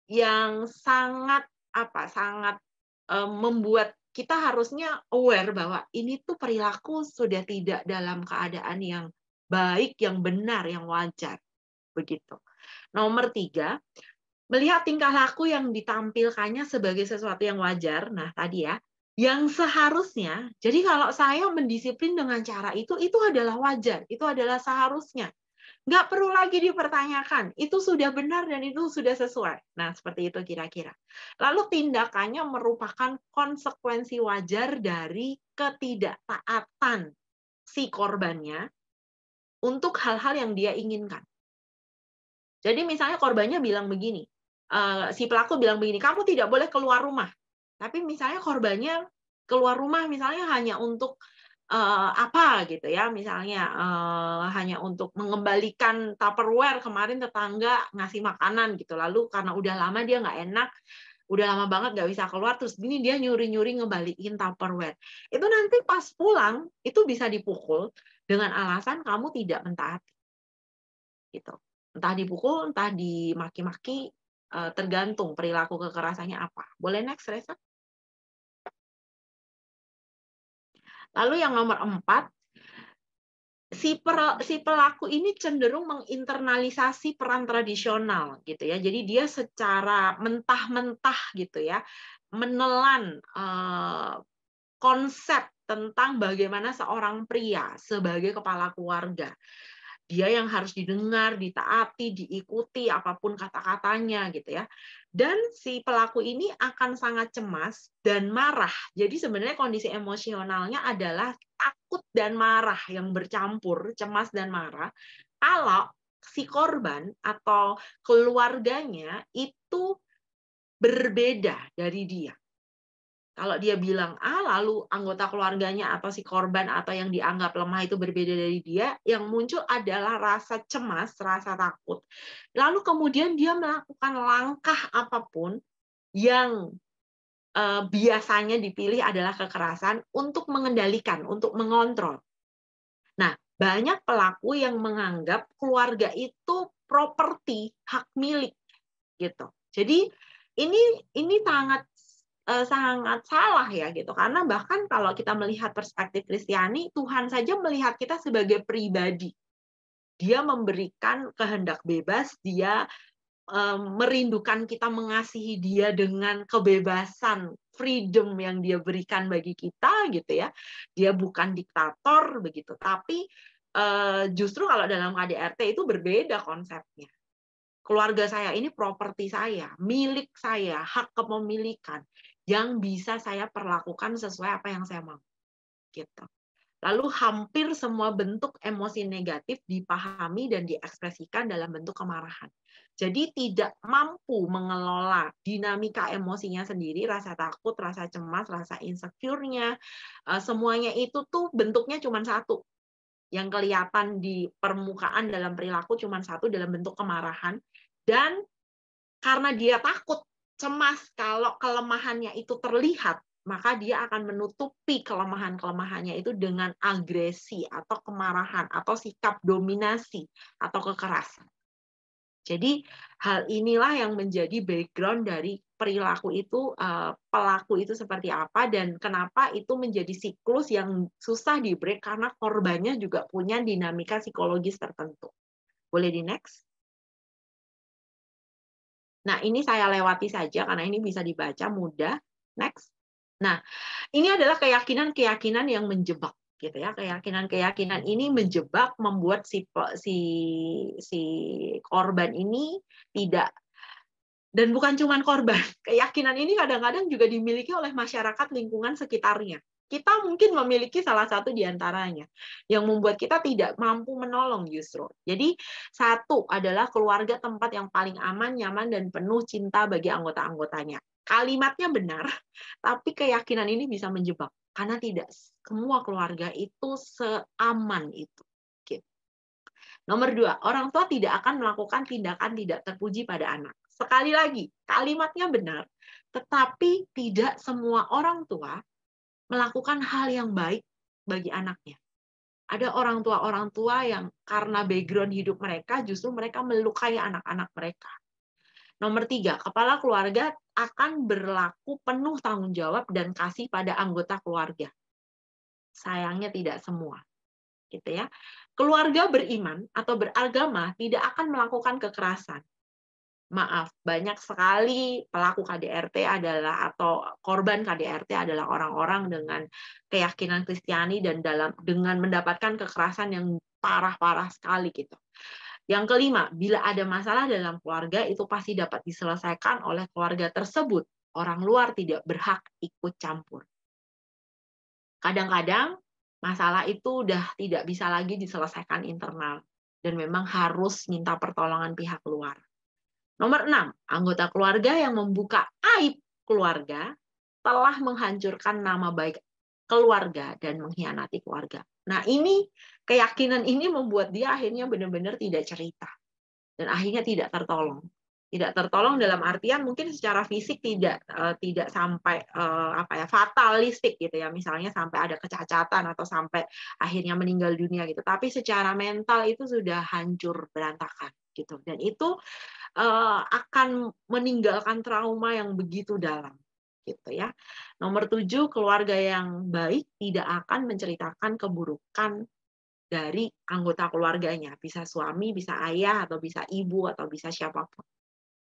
S1: yang sangat membuat kita harusnya aware bahwa ini tuh perilaku sudah tidak dalam keadaan yang baik, yang benar, yang wajar. Begitu. Nomor 3, melihat tingkah laku yang ditampilkannya sebagai sesuatu yang wajar. Nah, tadi ya, yang seharusnya, jadi kalau saya mendisiplin dengan cara itu adalah wajar, itu adalah seharusnya. Nggak perlu lagi dipertanyakan, itu sudah benar dan itu sudah sesuai. Nah, seperti itu kira-kira. Lalu tindakannya merupakan konsekuensi wajar dari ketidaktaatan si korbannya untuk hal-hal yang dia inginkan. Jadi misalnya korbannya bilang begini, si pelaku bilang begini, "Kamu tidak boleh keluar rumah." Tapi misalnya korbannya keluar rumah misalnya hanya untuk, apa gitu ya, misalnya, hanya untuk mengembalikan Tupperware, kemarin tetangga ngasih makanan gitu, lalu karena udah lama dia nggak enak, udah lama banget nggak bisa keluar, terus gini dia nyuri-nyuri ngembaliin Tupperware. Itu nanti pas pulang, itu bisa dipukul dengan alasan kamu tidak mentaati, gitu. Entah dipukul, entah dimaki-maki, tergantung perilaku kekerasannya apa. Boleh next, Reza? Lalu yang nomor 4, si pelaku ini cenderung menginternalisasi peran tradisional gitu ya. Jadi dia secara mentah-mentah gitu ya, menelan konsep tentang bagaimana seorang pria sebagai kepala keluarga. Dia yang harus didengar, ditaati, diikuti apapun kata-katanya gitu ya. Dan si pelaku ini akan sangat cemas dan marah. Jadi sebenarnya kondisi emosionalnya adalah takut dan marah yang bercampur, cemas dan marah. Kalau si korban atau keluarganya itu berbeda dari dia. Kalau dia bilang A, lalu anggota keluarganya atau si korban atau yang dianggap lemah itu berbeda dari dia, yang muncul adalah rasa cemas, rasa takut. Lalu kemudian dia melakukan langkah apapun yang biasanya dipilih adalah kekerasan untuk mengendalikan, untuk mengontrol. Nah, banyak pelaku yang menganggap keluarga itu properti, hak milik gitu. Jadi ini sangat salah ya gitu, karena bahkan kalau kita melihat perspektif Kristiani, Tuhan saja melihat kita sebagai pribadi. Dia memberikan kehendak bebas, dia merindukan kita mengasihi dia dengan kebebasan, freedom yang dia berikan bagi kita gitu ya. Dia bukan diktator begitu, tapi justru kalau dalam KDRT itu berbeda konsepnya. Keluarga saya ini properti saya, milik saya, hak kepemilikan yang bisa saya perlakukan sesuai apa yang saya mau. Gitu. Lalu hampir semua bentuk emosi negatif dipahami dan diekspresikan dalam bentuk kemarahan. Jadi tidak mampu mengelola dinamika emosinya sendiri, rasa takut, rasa cemas, rasa insecure-nya, semuanya itu tuh bentuknya cuma satu. Yang kelihatan di permukaan dalam perilaku cuma satu, dalam bentuk kemarahan. Dan karena dia takut, cemas kalau kelemahannya itu terlihat, maka dia akan menutupi kelemahan-kelemahannya itu dengan agresi atau kemarahan atau sikap dominasi atau kekerasan. Jadi hal inilah yang menjadi background dari perilaku itu, pelaku itu seperti apa dan kenapa itu menjadi siklus yang susah di-break karena korbannya juga punya dinamika psikologis tertentu. Boleh di next? Nah, ini saya lewati saja karena ini bisa dibaca mudah. Next. Nah, ini adalah keyakinan-keyakinan yang menjebak gitu ya. Keyakinan-keyakinan ini menjebak, membuat si korban ini tidak, dan bukan cuma korban. Keyakinan ini kadang-kadang juga dimiliki oleh masyarakat lingkungan sekitarnya. Kita mungkin memiliki salah satu di antaranya yang membuat kita tidak mampu menolong justru. Jadi satu adalah keluarga tempat yang paling aman, nyaman, dan penuh cinta bagi anggota-anggotanya. Kalimatnya benar, tapi keyakinan ini bisa menjebak. Karena tidak semua keluarga itu seaman itu. Gitu. Nomor 2, orang tua tidak akan melakukan tindakan tidak terpuji pada anak. Sekali lagi, kalimatnya benar, tetapi tidak semua orang tua melakukan hal yang baik bagi anaknya. Ada orang tua yang karena background hidup mereka, justru mereka melukai anak-anak mereka. Nomor 3, kepala keluarga akan berlaku penuh tanggung jawab dan kasih pada anggota keluarga. Sayangnya tidak semua. Gitu ya. Keluarga beriman atau beragama tidak akan melakukan kekerasan. Maaf, banyak sekali pelaku KDRT adalah atau korban KDRT adalah orang-orang dengan keyakinan Kristiani dan dengan mendapatkan kekerasan yang parah-parah sekali gitu. Yang kelima, bila ada masalah dalam keluarga itu pasti dapat diselesaikan oleh keluarga tersebut. Orang luar tidak berhak ikut campur. Kadang-kadang masalah itu udah tidak bisa lagi diselesaikan internal dan memang harus minta pertolongan pihak luar. Nomor 6, anggota keluarga yang membuka aib keluarga telah menghancurkan nama baik keluarga dan mengkhianati keluarga. Nah, ini keyakinan ini membuat dia akhirnya benar-benar tidak cerita dan akhirnya tidak tertolong. Tidak tertolong dalam artian mungkin secara fisik tidak sampai fatalistik gitu ya, misalnya sampai ada kecacatan atau sampai akhirnya meninggal dunia gitu. Tapi secara mental itu sudah hancur berantakan gitu. Dan itu akan meninggalkan trauma yang begitu dalam gitu ya. Nomor 7, keluarga yang baik tidak akan menceritakan keburukan dari anggota keluarganya, bisa suami, bisa ayah, atau bisa ibu, atau bisa siapapun.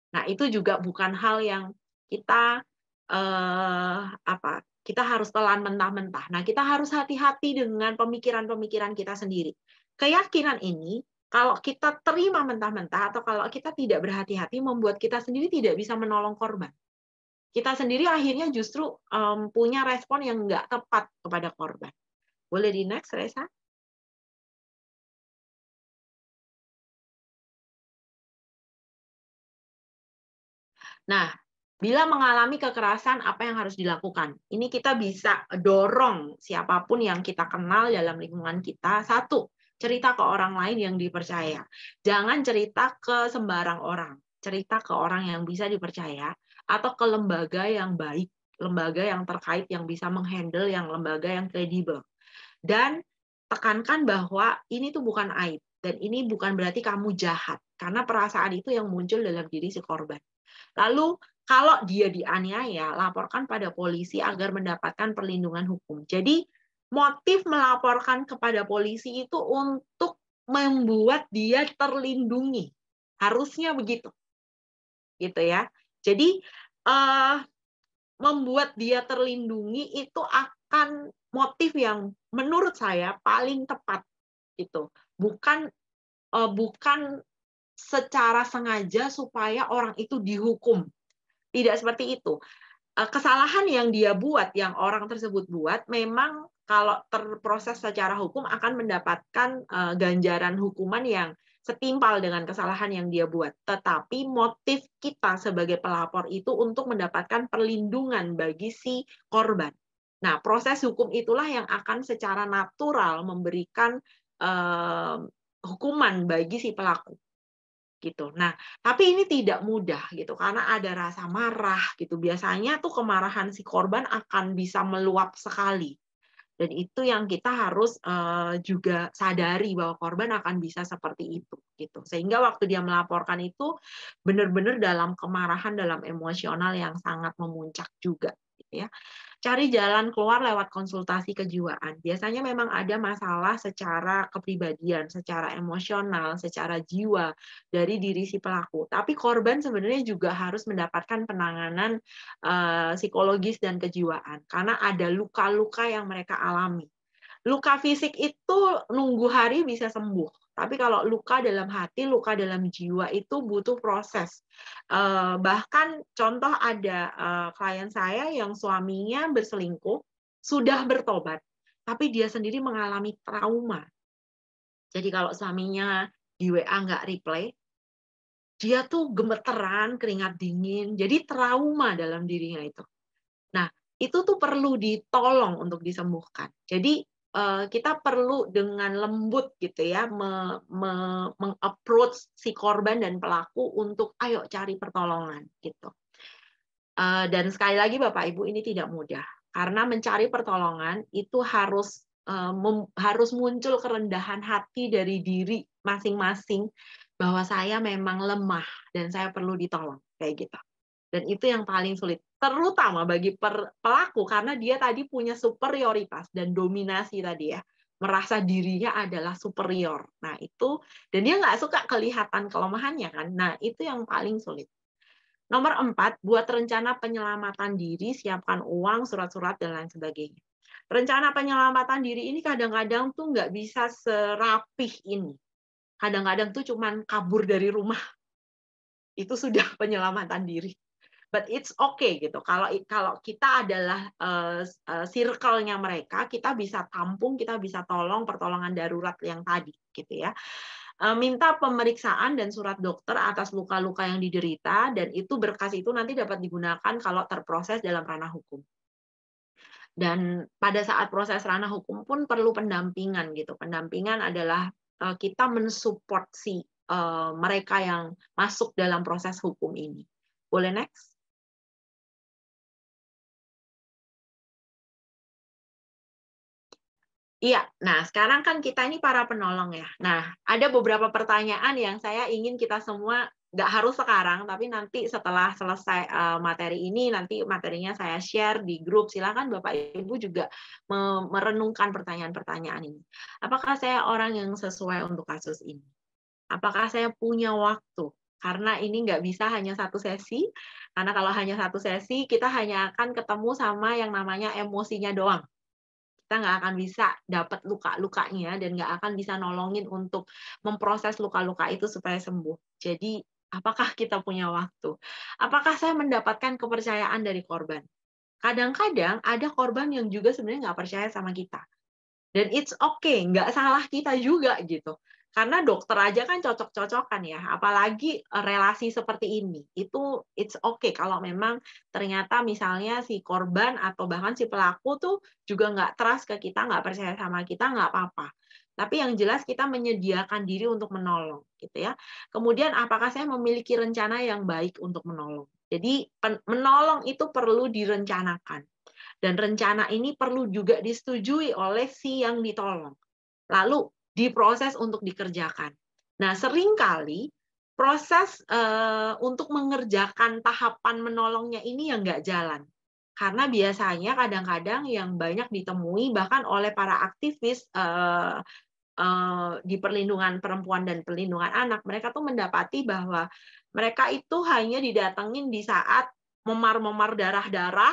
S1: Nah, itu juga bukan hal yang kita kita harus telan mentah-mentah. Nah, kita harus hati-hati dengan pemikiran-pemikiran kita sendiri. Keyakinan ini kalau kita terima mentah-mentah atau kalau kita tidak berhati-hati membuat kita sendiri tidak bisa menolong korban. Kita sendiri akhirnya justru punya respon yang nggak tepat kepada korban. Boleh di next, Reza? Nah, bila mengalami kekerasan, apa yang harus dilakukan? Ini kita bisa dorong siapapun yang kita kenal dalam lingkungan kita. 1, cerita ke orang lain yang dipercaya. Jangan cerita ke sembarang orang. Cerita ke orang yang bisa dipercaya atau ke lembaga yang baik, lembaga yang terkait yang bisa menghandle, yang lembaga yang kredibel. Dan tekankan bahwa ini tuh bukan aib dan ini bukan berarti kamu jahat karena perasaan itu yang muncul dalam diri si korban. Lalu kalau dia dianiaya, laporkan pada polisi agar mendapatkan perlindungan hukum. Jadi motif melaporkan kepada polisi itu untuk membuat dia terlindungi. Harusnya begitu. Gitu ya. Jadi membuat dia terlindungi itu akan motif yang menurut saya paling tepat gitu. Bukan secara sengaja supaya orang itu dihukum. Tidak seperti itu. Kesalahan yang dia buat, yang orang tersebut buat, memang kalau terproses secara hukum akan mendapatkan ganjaran hukuman yang setimpal dengan kesalahan yang dia buat. Tetapi motif kita sebagai pelapor itu untuk mendapatkan perlindungan bagi si korban. Nah, proses hukum itulah yang akan secara natural memberikan hukuman bagi si pelaku. Gitu. Nah, tapi ini tidak mudah gitu karena ada rasa marah gitu. Biasanya tuh kemarahan si korban akan bisa meluap sekali. Dan itu yang kita harus juga sadari bahwa korban akan bisa seperti itu gitu. Sehingga waktu dia melaporkan itu benar-benar dalam kemarahan, dalam emosional yang sangat memuncak juga gitu ya. Cari jalan keluar lewat konsultasi kejiwaan. Biasanya memang ada masalah secara kepribadian, secara emosional, secara jiwa dari diri si pelaku. Tapi korban sebenarnya juga harus mendapatkan penanganan psikologis dan kejiwaan karena ada luka-luka yang mereka alami. Luka fisik itu nunggu hari bisa sembuh. Tapi kalau luka dalam hati, luka dalam jiwa itu butuh proses. Bahkan contoh ada klien saya yang suaminya berselingkuh, sudah bertobat, tapi dia sendiri mengalami trauma. Jadi kalau suaminya di WA nggak reply, dia tuh gemeteran, keringat dingin, jadi trauma dalam dirinya itu. Nah, itu tuh perlu ditolong untuk disembuhkan. Jadi kita perlu dengan lembut gitu ya meng-approach si korban dan pelaku untuk ayo cari pertolongan gitu. Dan sekali lagi Bapak Ibu ini tidak mudah karena mencari pertolongan itu harus muncul kerendahan hati dari diri masing-masing bahwa saya memang lemah dan saya perlu ditolong kayak gitu. Dan itu yang paling sulit, terutama bagi pelaku karena dia tadi punya superioritas dan dominasi tadi ya, merasa dirinya adalah superior. Nah itu, dan dia nggak suka kelihatan kelemahannya kan. Nah itu yang paling sulit. Nomor 4, buat rencana penyelamatan diri, siapkan uang, surat-surat, dan lain sebagainya. Rencana penyelamatan diri ini kadang-kadang tuh nggak bisa serapih ini. Kadang-kadang tuh cuman kabur dari rumah. Itu sudah penyelamatan diri. but it's okay gitu. Kalau kita adalah circle-nya mereka, kita bisa tampung, kita bisa tolong pertolongan darurat yang tadi gitu ya. Minta pemeriksaan dan surat dokter atas luka-luka yang diderita, dan itu berkas itu nanti dapat digunakan kalau terproses dalam ranah hukum. Dan pada saat proses ranah hukum pun perlu pendampingan gitu. Pendampingan adalah kita mensupport mereka yang masuk dalam proses hukum ini. Boleh next? Iya, nah sekarang kan kita ini para penolong ya. Nah, ada beberapa pertanyaan yang saya ingin kita semua, nggak harus sekarang, tapi nanti setelah selesai materi ini, nanti materinya saya share di grup. Silakan Bapak Ibu juga merenungkan pertanyaan-pertanyaan ini. Apakah saya orang yang sesuai untuk kasus ini? Apakah saya punya waktu? Karena ini nggak bisa hanya satu sesi, karena kalau hanya satu sesi, kita hanya akan ketemu sama yang namanya emosinya doang. Kita nggak akan bisa dapat luka-lukanya dan nggak akan bisa nolongin untuk memproses luka-luka itu supaya sembuh. Jadi, apakah kita punya waktu? Apakah saya mendapatkan kepercayaan dari korban? Kadang-kadang ada korban yang juga sebenarnya nggak percaya sama kita. Dan it's okay, nggak salah kita juga gitu. Karena dokter aja kan cocok-cocokan ya, apalagi relasi seperti ini. Itu it's okay kalau memang ternyata misalnya si korban atau bahkan si pelaku tuh juga nggak trust ke kita, nggak percaya sama kita, nggak apa-apa. Tapi yang jelas kita menyediakan diri untuk menolong, gitu ya. Kemudian apakah saya memiliki rencana yang baik untuk menolong? Jadi menolong itu perlu direncanakan. Dan rencana ini perlu juga disetujui oleh si yang ditolong. Lalu diproses untuk dikerjakan. Nah, seringkali proses untuk mengerjakan tahapan menolongnya ini yang nggak jalan. Karena biasanya kadang-kadang yang banyak ditemui bahkan oleh para aktivis di perlindungan perempuan dan perlindungan anak, mereka tuh mendapati bahwa mereka itu hanya didatengin di saat memar-memar darah-darah,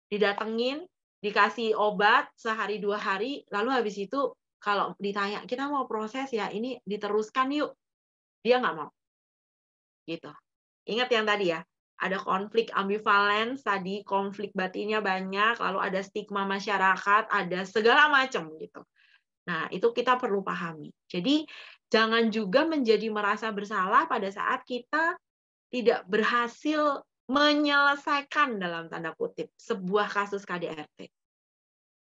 S1: didatengin, dikasih obat sehari 2 hari, lalu habis itu kalau ditanya, "Kita mau proses ya, ini diteruskan yuk." Dia nggak mau, gitu. Ingat yang tadi ya, ada konflik ambivalens tadi, konflik batinnya banyak, lalu ada stigma masyarakat, ada segala macam gitu. Nah, itu kita perlu pahami. Jadi, jangan juga menjadi merasa bersalah pada saat kita tidak berhasil menyelesaikan dalam tanda kutip sebuah kasus KDRT.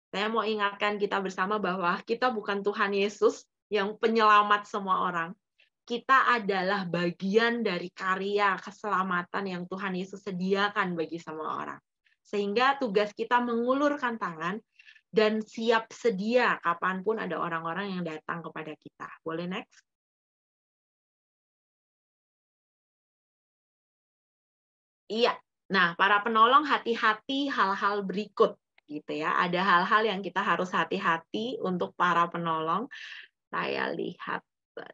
S1: Saya mau ingatkan kita bersama bahwa kita bukan Tuhan Yesus yang penyelamat semua orang. Kita adalah bagian dari karya keselamatan yang Tuhan Yesus sediakan bagi semua orang. Sehingga tugas kita mengulurkan tangan dan siap sedia kapanpun ada orang-orang yang datang kepada kita. Boleh next? Iya. Nah, para penolong hati-hati hal-hal berikut gitu ya. Ada hal-hal yang kita harus hati-hati untuk para penolong. Saya lihat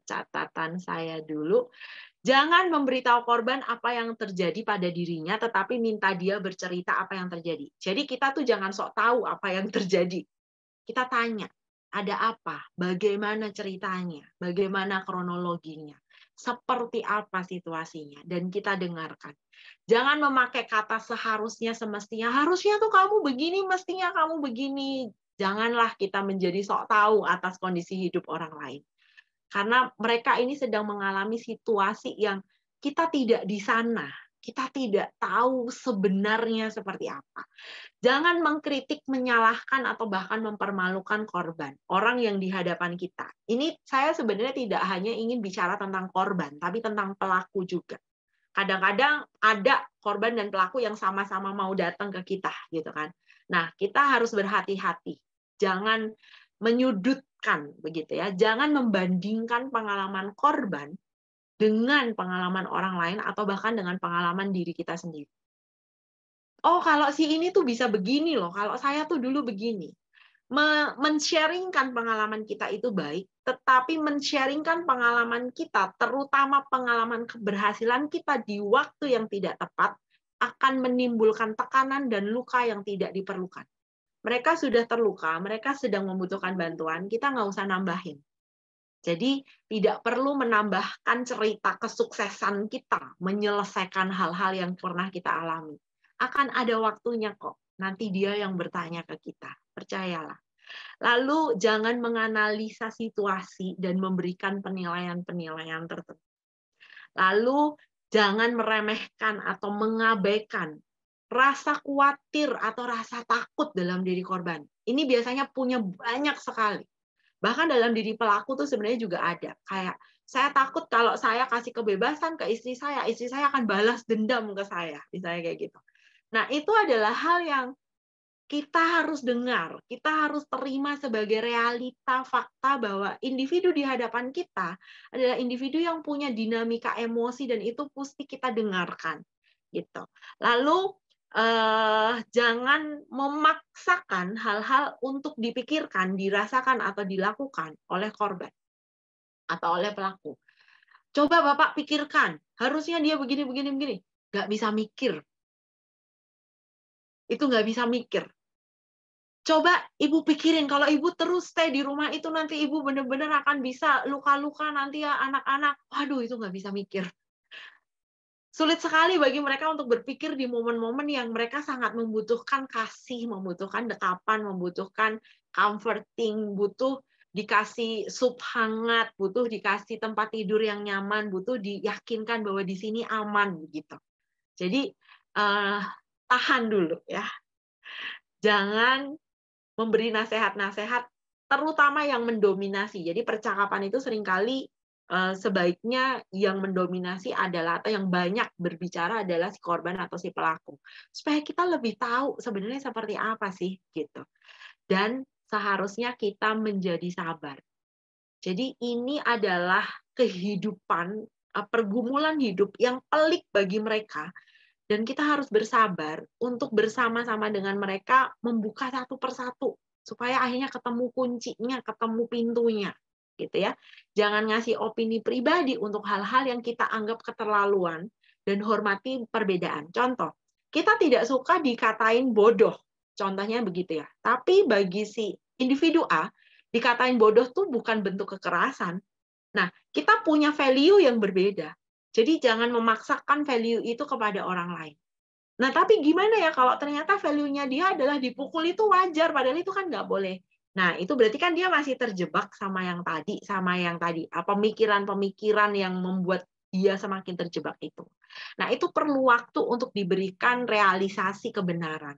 S1: catatan saya dulu. Jangan memberitahu korban apa yang terjadi pada dirinya, tetapi minta dia bercerita apa yang terjadi. Jadi kita tuh jangan sok tahu apa yang terjadi. Kita tanya, ada apa? Bagaimana ceritanya? Bagaimana kronologinya? Seperti apa situasinya? Dan kita dengarkan. Jangan memakai kata seharusnya, semestinya. Harusnya tuh kamu begini, mestinya kamu begini. Janganlah kita menjadi sok tahu atas kondisi hidup orang lain. Karena mereka ini sedang mengalami situasi yang kita tidak di sana. Kita tidak tahu sebenarnya seperti apa. Jangan mengkritik, menyalahkan, atau bahkan mempermalukan korban, orang yang di hadapan kita. Ini saya sebenarnya tidak hanya ingin bicara tentang korban, tapi tentang pelaku juga. Kadang-kadang ada korban dan pelaku yang sama-sama mau datang ke kita, gitu kan. Nah, kita harus berhati-hati. Jangan menyudutkan, begitu ya. Jangan membandingkan pengalaman korban dengan pengalaman orang lain atau bahkan dengan pengalaman diri kita sendiri. Oh, kalau si ini tuh bisa begini loh, kalau saya tuh dulu begini. Men-sharingkan pengalaman kita itu baik, tetapi men-sharingkan pengalaman kita, terutama pengalaman keberhasilan kita di waktu yang tidak tepat, akan menimbulkan tekanan dan luka yang tidak diperlukan. Mereka sudah terluka, mereka sedang membutuhkan bantuan, kita nggak usah nambahin. Jadi tidak perlu menambahkan cerita kesuksesan kita menyelesaikan hal-hal yang pernah kita alami. Akan ada waktunya kok. Nanti dia yang bertanya ke kita. Percayalah. Lalu jangan menganalisa situasi dan memberikan penilaian-penilaian tertentu. Lalu jangan meremehkan atau mengabaikan rasa khawatir atau rasa takut dalam diri korban. Ini biasanya punya banyak sekali. Bahkan dalam diri pelaku tuh sebenarnya juga ada. Kayak, saya takut kalau saya kasih kebebasan ke istri saya akan balas dendam ke saya. Misalnya kayak gitu. Nah, itu adalah hal yang kita harus dengar, kita harus terima sebagai realita fakta bahwa individu di hadapan kita adalah individu yang punya dinamika emosi dan itu mesti kita dengarkan, gitu. Lalu jangan memaksakan hal-hal untuk dipikirkan, dirasakan atau dilakukan oleh korban atau oleh pelaku. Coba Bapak pikirkan, harusnya dia begini, begini, begini. Nggak bisa mikir. Itu nggak bisa mikir. Coba Ibu pikirin, kalau Ibu terus stay di rumah itu nanti Ibu benar-benar akan bisa luka-luka nanti ya anak-anak. Waduh, itu nggak bisa mikir. Sulit sekali bagi mereka untuk berpikir di momen-momen yang mereka sangat membutuhkan kasih, membutuhkan dekapan, membutuhkan comforting, butuh dikasih sup hangat, butuh dikasih tempat tidur yang nyaman, butuh diyakinkan bahwa di sini aman begitu. Jadi tahan dulu ya. Jangan memberi nasihat-nasihat, terutama yang mendominasi. Jadi percakapan itu seringkali sebaiknya yang mendominasi adalah atau yang banyak berbicara adalah si korban atau si pelaku. Supaya kita lebih tahu sebenarnya seperti apa sih gitu. Dan seharusnya kita menjadi sabar. Jadi ini adalah kehidupan, pergumulan hidup yang pelik bagi mereka. Dan kita harus bersabar untuk bersama-sama dengan mereka membuka satu persatu supaya akhirnya ketemu kuncinya, ketemu pintunya, gitu ya. Jangan ngasih opini pribadi untuk hal-hal yang kita anggap keterlaluan dan hormati perbedaan. Contoh, kita tidak suka dikatain bodoh, contohnya begitu ya. Tapi bagi si individu A, dikatain bodoh tuh bukan bentuk kekerasan. Nah, kita punya value yang berbeda. Jadi jangan memaksakan value itu kepada orang lain. Nah, tapi gimana ya kalau ternyata value-nya dia adalah dipukul itu wajar, padahal itu kan nggak boleh. Nah, itu berarti kan dia masih terjebak sama yang tadi. Pemikiran-pemikiran yang membuat dia semakin terjebak itu. Nah, itu perlu waktu untuk diberikan realisasi kebenaran.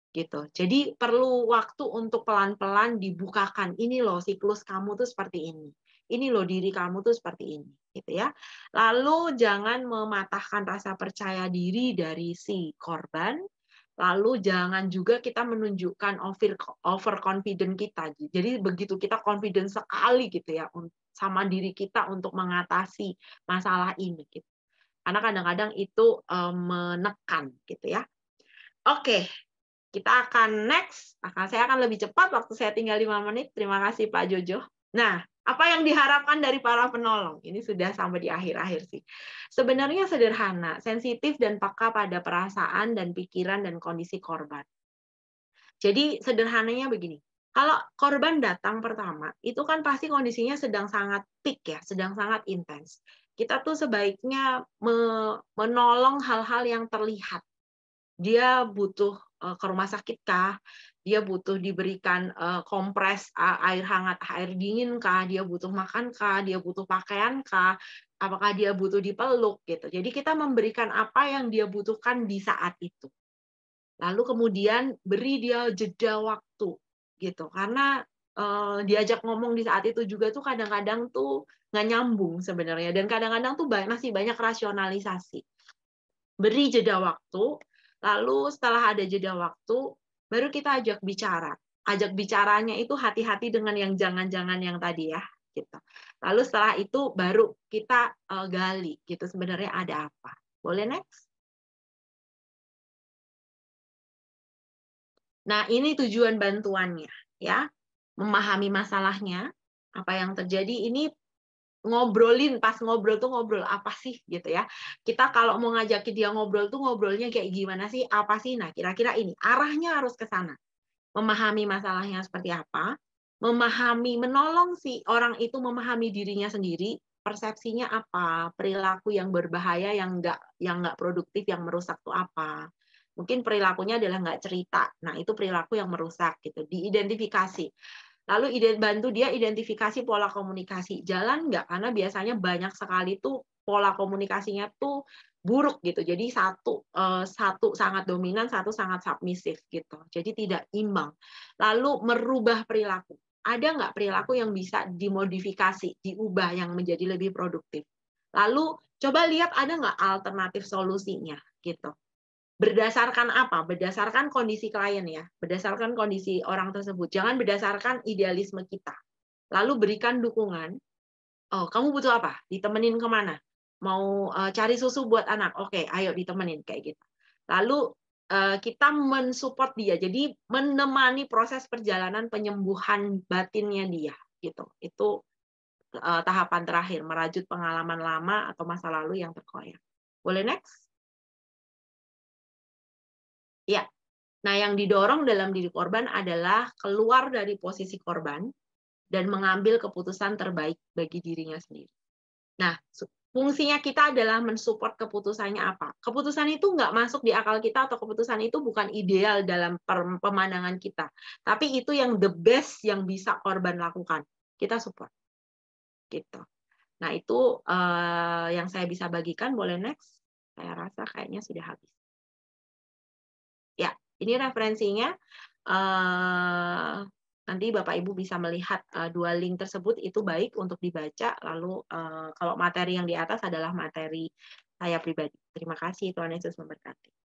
S1: Gitu. Jadi perlu waktu untuk pelan-pelan dibukakan. Ini loh siklus kamu tuh seperti ini. Ini loh diri kamu tuh seperti ini, gitu ya. Lalu jangan mematahkan rasa percaya diri dari si korban. Lalu jangan juga kita menunjukkan over confident kita. Jadi begitu kita confident sekali gitu ya sama diri kita untuk mengatasi masalah ini gitu. Karena kadang-kadang itu menekan gitu ya. Oke. Kita akan next, saya akan lebih cepat, waktu saya tinggal 5 menit. Terima kasih Pak Jojo. Nah, apa yang diharapkan dari para penolong? Ini sudah sampai di akhir-akhir sih. Sebenarnya sederhana, sensitif dan peka pada perasaan dan pikiran dan kondisi korban. Jadi sederhananya begini, kalau korban datang pertama, itu kan pasti kondisinya sedang sangat peak ya, sedang sangat intens. Kita tuh sebaiknya menolong hal-hal yang terlihat. Dia butuh ke rumah sakit kah? Dia butuh diberikan kompres air hangat, air dingin kah? Dia butuh makan kah? Dia butuh pakaian kah? Apakah dia butuh dipeluk gitu. Jadi kita memberikan apa yang dia butuhkan di saat itu. Lalu kemudian beri dia jeda waktu gitu. Karena diajak ngomong di saat itu juga tuh kadang-kadang tuh nggak nyambung sebenarnya dan kadang-kadang tuh masih banyak rasionalisasi. Beri jeda waktu. Lalu setelah ada jeda waktu, baru kita ajak bicara. Ajak bicaranya itu hati-hati dengan yang jangan-jangan yang tadi ya. Gitu. Lalu setelah itu baru kita gali gitu sebenarnya ada apa. Boleh next? Nah, ini tujuan bantuannya ya. Memahami masalahnya, apa yang terjadi ini ngobrolin, pas ngobrol tuh ngobrol apa sih gitu ya. Kita kalau mau ngajakin dia ngobrol tuh ngobrolnya kayak gimana sih, apa sih, nah kira-kira ini, arahnya harus ke sana. Memahami masalahnya seperti apa, menolong si orang itu memahami dirinya sendiri, persepsinya apa, perilaku yang berbahaya yang nggak produktif, yang merusak tuh apa. Mungkin perilakunya adalah nggak cerita. Nah, itu perilaku yang merusak gitu, diidentifikasi. Lalu bantu dia identifikasi pola komunikasi. Jalan nggak? Karena biasanya banyak sekali tuh pola komunikasinya tuh buruk gitu. Jadi satu sangat dominan, satu sangat submisif gitu. Jadi tidak imbang. Lalu merubah perilaku. Ada nggak perilaku yang bisa dimodifikasi, diubah yang menjadi lebih produktif? Lalu coba lihat ada nggak alternatif solusinya gitu. Berdasarkan apa? Berdasarkan kondisi klien ya, berdasarkan kondisi orang tersebut. Jangan berdasarkan idealisme kita. Lalu berikan dukungan. Oh, kamu butuh apa? Ditemenin kemana? Mau cari susu buat anak? Oke, ayo ditemenin kayak gitu. Lalu kita mensupport dia. Jadi menemani proses perjalanan penyembuhan batinnya dia gitu. Itu tahapan terakhir, merajut pengalaman lama atau masa lalu yang terkoyak. Boleh next? Ya. Nah, yang didorong dalam diri korban adalah keluar dari posisi korban dan mengambil keputusan terbaik bagi dirinya sendiri. Nah, fungsinya kita adalah mensupport keputusannya apa. Keputusan itu nggak masuk di akal kita atau keputusan itu bukan ideal dalam pemandangan kita. Tapi itu yang the best yang bisa korban lakukan. Kita support. Gitu. Nah, itu yang saya bisa bagikan. Boleh next? Saya rasa kayaknya sudah habis. Ya, ini referensinya. Nanti Bapak Ibu bisa melihat dua link tersebut, itu baik untuk dibaca. Lalu kalau materi yang di atas adalah materi saya pribadi. Terima kasih, Tuhan Yesus memberkati.